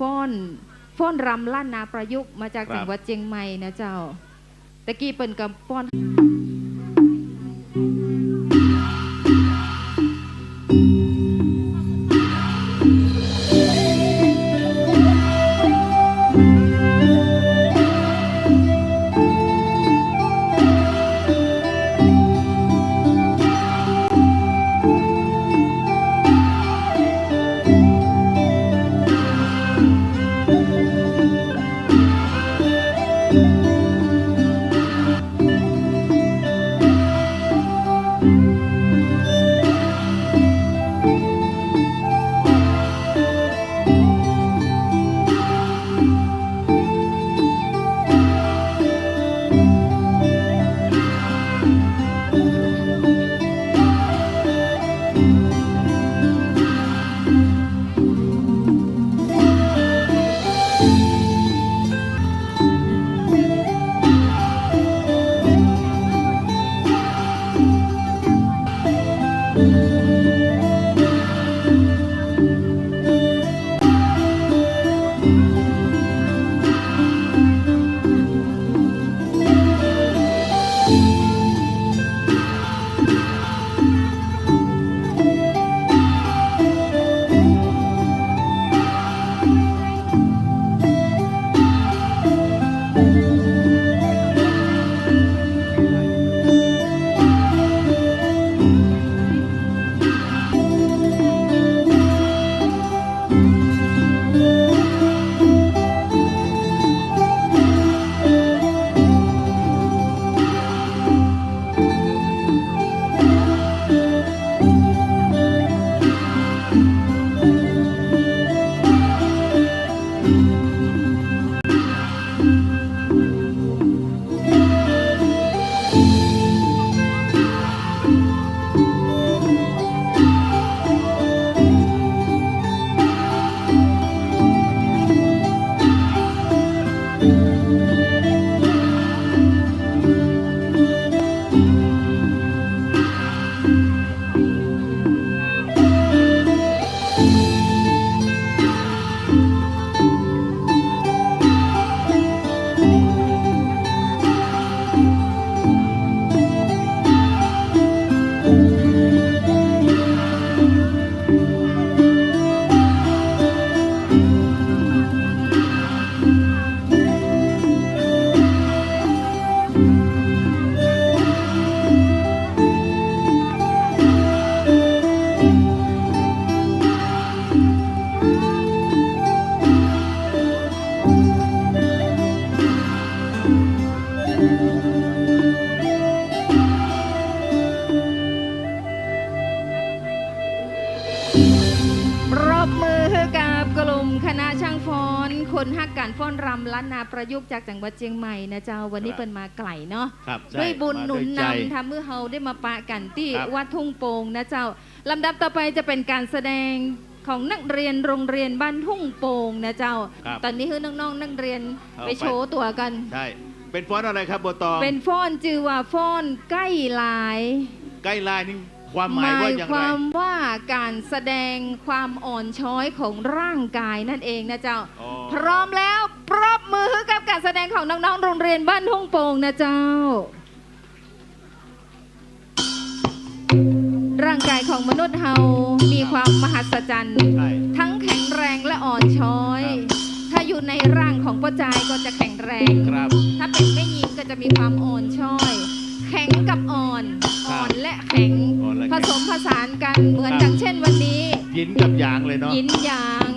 ฟ้อนรำล้านนาประยุกต์มาจากจังหวัดเชียงใหม่นะเจ้าตะกี้เปิ่นกับฟ้อนปรบมือให้กับกลุ่มคณะช่างฟ้อนคนฮักการฟ้อนรำล้านนาประยุกต์จากจังหวัดเชียงใหม่นะเจ้าวันนี้เปิ่นมาไกลเนาะด้วยบุญหนุนนำทำเมื่อเฮาได้มาปะกันที่วัดทุ่งโป่งนะเจ้าลำดับต่อไปจะเป็นการแสดงของนักเรียนโรงเรียนบ้านทุ่งโป่งนะเจ้าตอนนี้คือน้องๆนักเรียนไปโชว์ตัวกันใช่เป็นฟ้อนอะไรครับบัวตองเป็นฟ้อนจือว่าฟ้อนใกล้ลายใกล้ลายนี่ความหมายว่าอย่างไรความว่าการแสดงความอ่อนช้อยของร่างกายนั่นเองนะเจ้าพร้อมแล้วปรบมือให้กับการแสดงของน้องๆโรงเรียนบ้านทุ่งโป่งนะเจ้าร่างกายของมนุษย์เฮามีความมหัศจรรย์ทั้งแข็งแรงและอ่อนช้อยถ้าอยู่ในร่างของพ่อจายก็จะแข็งแรงถ้าเป็นแม่หญิงก็จะมีความอ่อนช้อยแข็งกับอ่อนและแข็งผสมผสานกันเหมือนอย่างเช่นวันนี้ยินกับหยางเลยเนาะยินหยาง